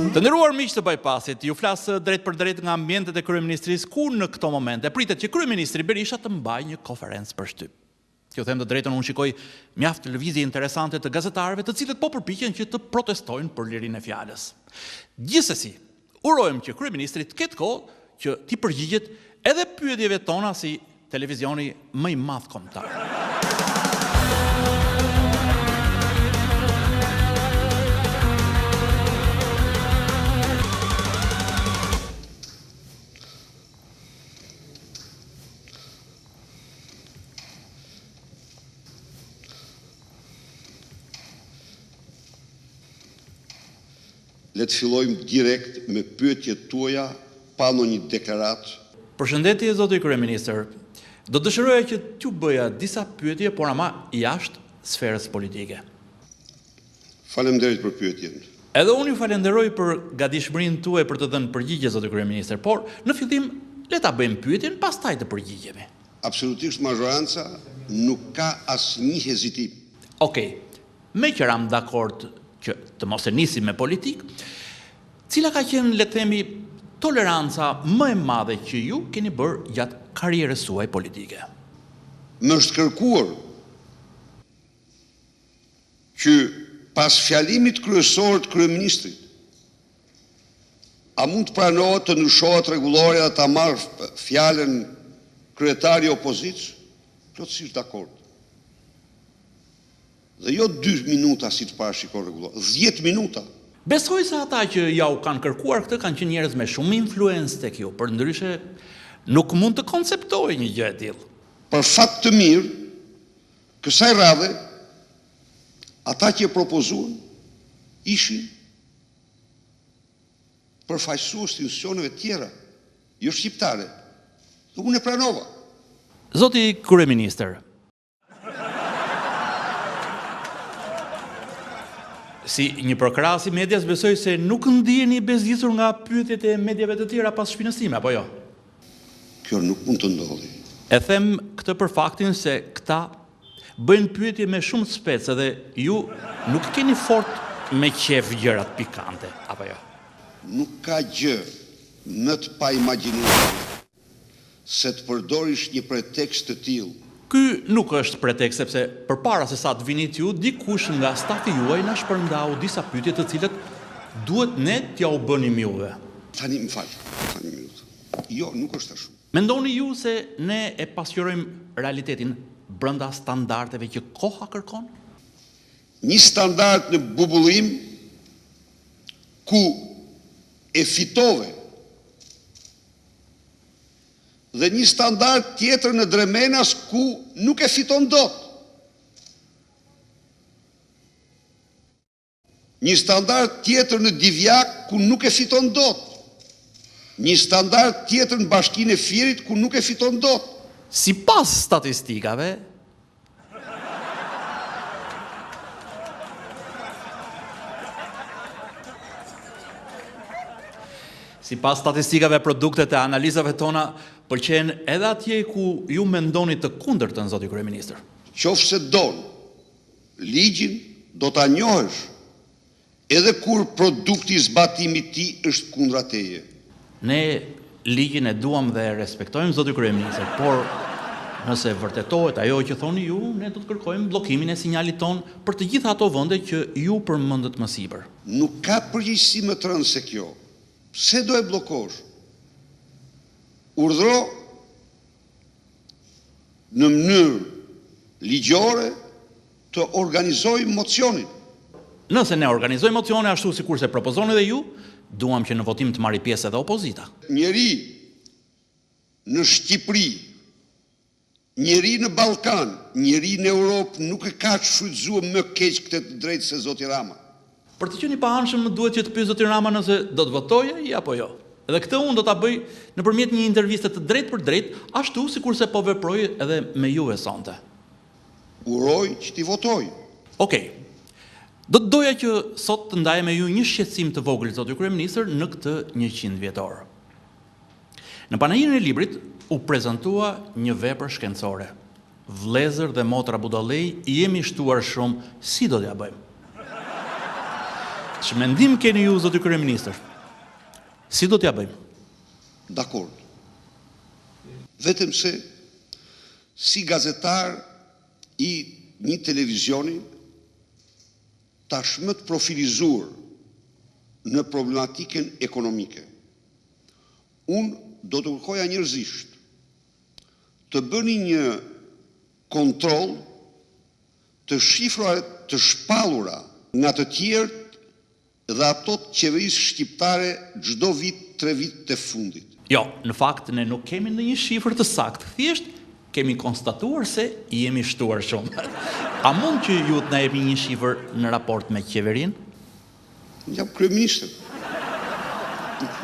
Të nderuar miq të Bypassit, ju flas drejt për drejt nga ambientet e kryeministrisë ku në këto momente pritet që kryeministri Berisha të mbajë një konferencë për shtyp. Ju them të drejtën, unë shikoj mjaft lëvizje interesante të gazetarëve, të cilët po përpiqen që të protestojnë për lirinë e fjalës. Gjithsesi, urojmë që kryeministri të ketë kohë që t'i përgjigjet edhe pyetjeve tona si televizioni më i madh kombëtar. Le të fillojmë direkt me pyetjet tuaja pa ndonjë deklaratë. Përshëndetje zoti kryeministër. Do dëshiroja që t'ju bëja disa pyetje, por ama jashtë sferës politike. Faleminderit për pyetjen. Edhe unë ju falenderoj për gatishmërinë tuaj për të dhënë përgjigje zoti kryeministër, por në fillim le ta bëjmë pyetjen, pastaj të përgjigjemi. Absolutisht mazhoranca nuk ka asnjë hezitim. Okej. Me që ram dakord që të mos e nisim me politik, cila ka qenë, le të themi, toleranca më e madhe që ju keni bërë gjatë karrierës suaj politike? Më është kërkuar që pas fjalimit kryesor të kryeministrit, a mund të pranohet të ndryshohet rregullorja dhe ta marr fjalën kryetari i opozitës? Plotësisht dakord. Dhe jo 2 minuta si të parashikon rregullori, 10 minuta. Besoj se ata që ja u kanë kërkuar këtë kanë qenë njerëz me shumë influencë tek ju, përndryshe nuk mund të konceptojë një gjë e tillë. Për fat të mirë, kësaj radhe, ata që propozuan ishin përfaqësues të institucioneve tjera, jo shqiptare. Dhe unë e pranova. Zoti kryeministër, si një përkrahas i medias, besoj se nuk ndiheni bezdisur nga pyetjet e mediave të tjera pas shpinës time, apo jo? Kjo nuk mund të ndodhi. E them këtë për faktin se këta bëjnë pyetje me shumë specë dhe ju nuk keni fort me qef gjërat pikante, apo jo? Nuk ka gjë më të paimagjinueshme se të përdorish një pretekst të tillë. Ky nuk është pretekst, sepse përpara se sa të vinit ju, dikush nga stafi juaj na shpërndau disa pyetje të cilët duhet ne t'ja u bënim juve. Tani më fal, tani një minutë. Jo, nuk është ashtu. Mendoni ju se ne e pasqyrojmë realitetin brenda standardeve që koha kërkon? Një standard në bubullim ku e fitove dhe një standard tjetër në Dremenas ku nuk e fiton dot. Një standard tjetër në Divjak ku nuk e fiton dot. Një standard tjetër në Bashkinë e Firit ku nuk e fiton dot. Sipas statistikave, produktet e analizave tona pëlqen edhe atje ku ju mendoni të kundërtën, zoti kryeministër. Qofse don, ligjin do ta njohësh edhe kur produkti i zbatimit ti është kundra teje. Ne ligjin e duam dhe e respektojmë, zoti kryeministër, por nëse vërtetohet ajo që thoni ju, ne do të kërkojmë bllokimin e sinjalit ton për të gjitha ato vende që ju përmendët më sipër. Nuk ka përgjegjësi më të rëndë se kjo. Pse do e bllokosh? Urdhëro në mënyrë ligjore të organizojmë mocionin. Nëse ne organizojmë mocione ashtu sikur se propozoni dhe ju, duam që në votim të marrë pjesë edhe opozita. Njeri në Shqipëri, njeri në Ballkan, njeri në Europë nuk e ka shfrytzuar më keq këtë të drejtë se zoti Rama. Për të qenë i paanshëm duhet që të pyes zoti Rama nëse do të votojë apo jo. Edhe këtë unë do ta bëj nëpërmjet një interviste të drejtë për drejtë, ashtu sikurse po veproj edhe me juve sonte. Uroj që ti votoj. Okej. Do të doja që sot të ndaj me ju një shqetësim të vogël, zoti kryeministër, në këtë 100 vjetor. Në panajirin e librit u prezantua një vepër shkencore. Vëllezër dhe motra budallej, jemi shtuar shumë, si do t'ja bëjmë? Ç'mendim keni ju, zoti kryeministër? Si do t'ja bëjmë? Dakord. Vetëm se si gazetar i një televizioni tashmë të profilizuar në problematikën ekonomike, unë do të kërkoja njerëzisht të bëni një kontroll të shifrave të shpallura nga të tjerët dhe ato të qeverisë shqiptare çdo vit, 3 vit të fundit. Jo, në fakt ne nuk kemi ndonjë shifër të saktë, thjesht kemi konstatuar se jemi shtuar shumë. A mund që ju të na jepni një shifër në raport me qeverinë? Jam kryeministër.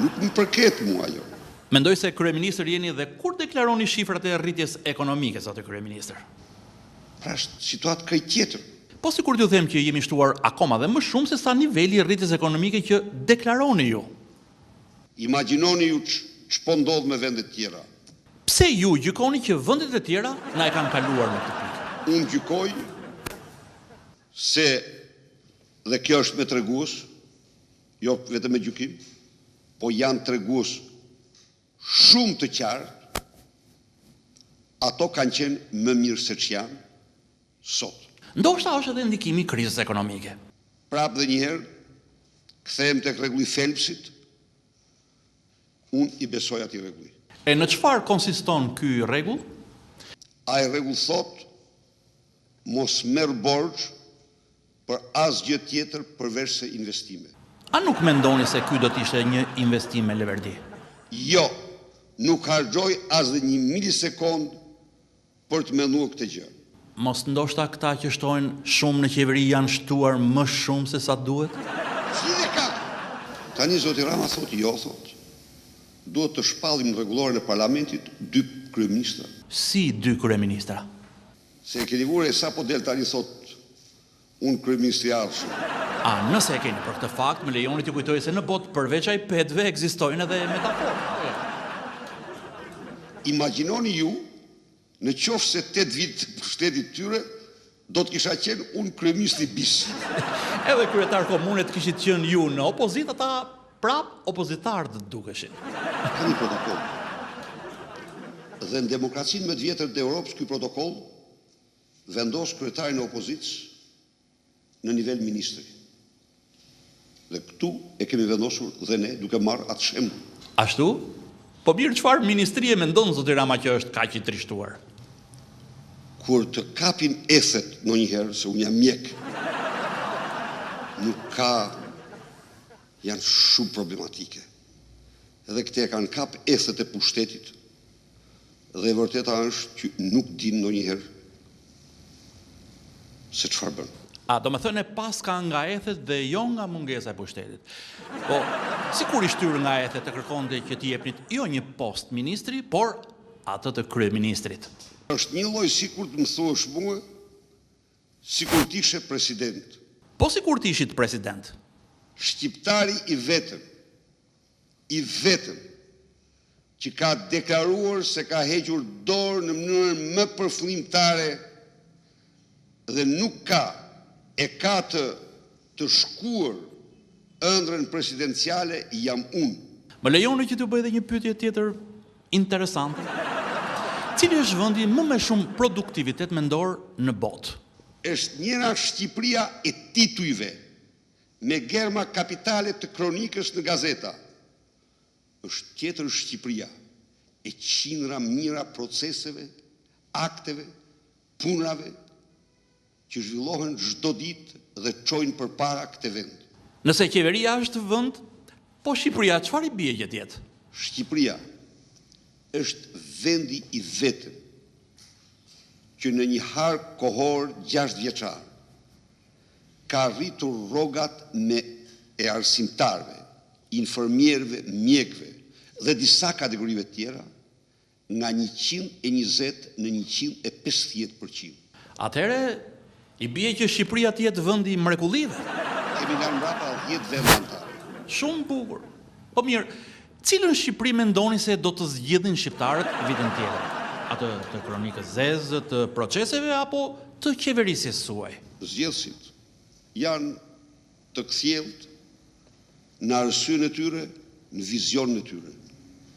Nuk më përket mua ajo. Mendoj se kryeministër jeni dhe kur deklaroni shifrat e rritjes ekonomike, zoti kryeministër? Pra është situatë krejt tjetër. Po sikur t'ju them që jemi shtuar akoma dhe më shumë se sa niveli i rritjes ekonomike që deklaroni ju. Imagjinoni ju ç'po ndodh me vendet tjera. Pse ju gjykoni që vendet e tjera na e kanë kaluar në këtë pikë? Unë gjykoj se, dhe kjo është me tregues, jo vetëm me gjykim, po janë tregues shumë të qartë, ato kanë qenë më mirë se ç'janë sot. Ndoshta është edhe ndikimi i krizës ekonomike. Prapë dhe njëherë, kthehem tek rregulli Phelpsit, unë i besoj atij rregulli. E në çfarë konsiston ky rregull? Ai rregull thot mos merr borxh për asgjë tjetër përveç se investime. A nuk mendoni se ky do të ishte një investim me leverdi? Jo, nuk harxoj as dhe 1 milisekond për të menduar këtë gjë. Mos ndoshta këta që shtojnë shumë në qeveri janë shtuar më shumë se sa duhet? Cili ka? Tani zoti Rama thot jo, thot. Duhet të shpallim rregulloren e parlamentit 2 kryeministra. Si 2 kryeministra? Se e keni vure sa po del tani thot unë kryeministri ardhshëm. A nëse e keni për këtë fakt, më lejoni t'ju kujtoj se në botë përveç iPad-ve ekzistojnë edhe metaforë. Imagjinoni ju, në qoftë se 8 vit të pushtetit tyre, do të kisha qenë unë kryeministri bis. Edhe kryetar komune të kishit qenë ju në opozitë, ata prap opozitarë të dukeshin. Ka një protokoll. Dhe në demokracinë më të vjetër të Europës, ky protokoll vendos kryetarin e opozitës në nivel ministri. Dhe këtu e kemi vendosur dhe ne duke marrë atë shembull. Ashtu? Po mirë, çfarë ministrie mendon zoti Rama që është kaq i trishtuar? Kur të kapin ethet ndonjëherë, se unë jam mjek, nuk ka, janë shumë problematike. Edhe këte kanë kap ethet e pushtetit, dhe e vërteta është që nuk din ndonjëherë se çfarë bën. A, do me thënë e pas ka nga ethet dhe jo nga mungesa e pushtetit. Po, si kur i shtyr nga ethet të kërkonte që t'i jepnit jo një post ministri, por atë të kryeministrit. Është një lloj sikur të më thuash mua, sikur t'ishe president. Po si kur t'ishit president? Shqiptari i vetëm, që ka deklaruar se ka hequr dorë në mënyrën më përfillimtare dhe nuk ka të shkuar ëndrrën presidenciale, jam unë. Më lejoni që t'ju bëj edhe një pyetje tjetër interesante. Cili është vendi më me shumë produktivitet mendor në botë? Është njëra Shqipëria e titujve, me germa kapitale të kronikës në gazeta. Është tjetër Shqipëria e qindra mira proceseve, akteve, punrave, që zhvillohen çdo ditë dhe çojnë përpara këtë vend. Nëse qeveria është vend, po Shqipëria çfarë i bie që tjetë? Shqipëria është vendi i vetëm që në një hark kohor 6 vjeçar ka rritur rrogat e arsimtarëve, infermierëve, mjekëve dhe disa kategorive tjera nga 120 në 150%. Atëherë i bie që Shqipëria të jetë vendi i mrekullive. Kemi nga mbrapa 10 vende anëtare. Shumë bukur. Po mirë, cilën Shqipëri mendoni se do të zgjidhin shqiptarët vitin tjetër? Atë të kronikës zezë, të proceseve apo të qeverisjes suaj? Zgjedhësit janë të kthjellët, në arsyen e tyre, në vizionin e tyre.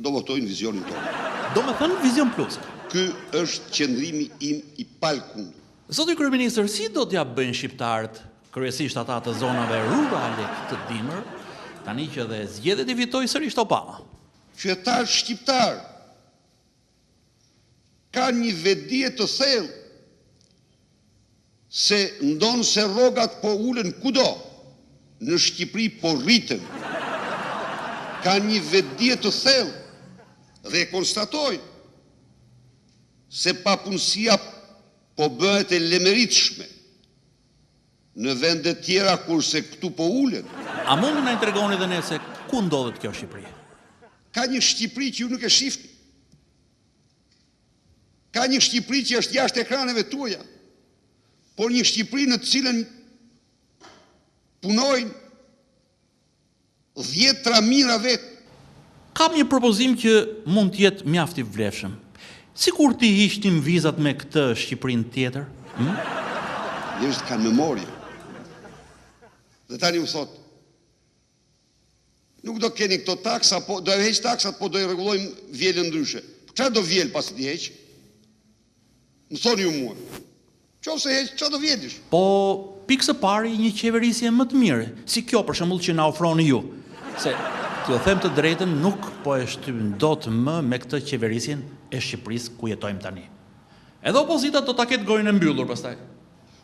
Do votojnë vizionin tonë. Do me thënë Vizion Plus. Ky është qëndrimi im i palkundur. Zoti kryeministër, si do t'ja bëjnë shqiptarët, kryesisht ata të zonave rurale të dimër, tani që dhe zgjedhjet i fitoi sërish Obama? Qytetar shqiptar ka një vetdije të thellë se ndonë se rrogat po ulen kudo, në Shqipëri po rriten. Ka një vetdije të thellë dhe konstatojnë se papunësia po bëhet e lemeritshme në vende tjera kurse këtu po ulen. A mund na i tregoni dhe ne se ku ndodhet kjo Shqipëri? Ka një Shqipëri që ju nuk e shihni. Ka një Shqipëri që është jashtë ekraneve tuaja, por një Shqipëri në të cilën punojnë 10 mijëra vetë. Kam një propozim që mund të jetë mjaft i vlefshëm. Sikur ti hiqnim vizat me këtë Shqipërinë tjetër? Njerëzit kanë memorie. Dhe tani u thot, nuk do keni këto taksa, po do e heq taksat, po do i rregullojmë vjelën ndryshe. Çfarë do vjel pas t'i heq? Më thoni ju mua. Qofse heq, çfarë do vjelish? Po, pikë së pari një qeverisje më të mirë, si kjo për shembull që na ofroni ju. Se t'ju them të drejtën, nuk po e shtypin dot më me këtë qeverisjen e Shqipërisë ku jetojmë tani. Edhe opozita do ta ketë gojën e mbyllur pastaj.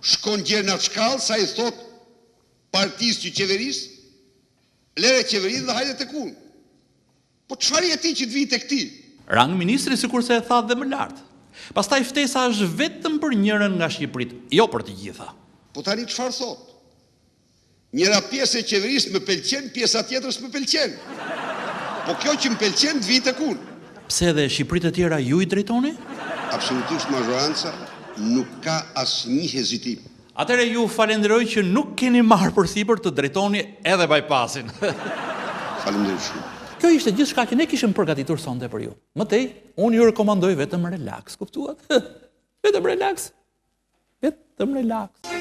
Shkon gjerë në shkallë, sa i thot partisë që qeverisë, lere qeverinë dhe hajde tek unë. Po çfarë je ti që të vi tek ti? Rang ministri sikurse e tha dhe më lart. Pastaj ftesa është vetëm për njërin nga Shqipëritë, jo për të gjitha. Po tani çfarë thot? Njëra pjesë e qeverisë më pëlqen, pjesa tjetër s'më pëlqen. Po kjo që më pëlqen të vi tek unë. Pse dhe Shqipëritë e tjera ju i drejtoni? Absolutisht majoranca nuk ka asnjë hezitim. Atëre ju falenderoj që nuk keni marrë përsipër të drejtoni edhe bypassin. Faleminderit shumë. Kjo ishte gjithçka që ne kishim përgatitur sonte për ju. Mëtej, unë ju rekomandoj vetëm relax, kuptuat? Vetëm relax. Vetëm relax.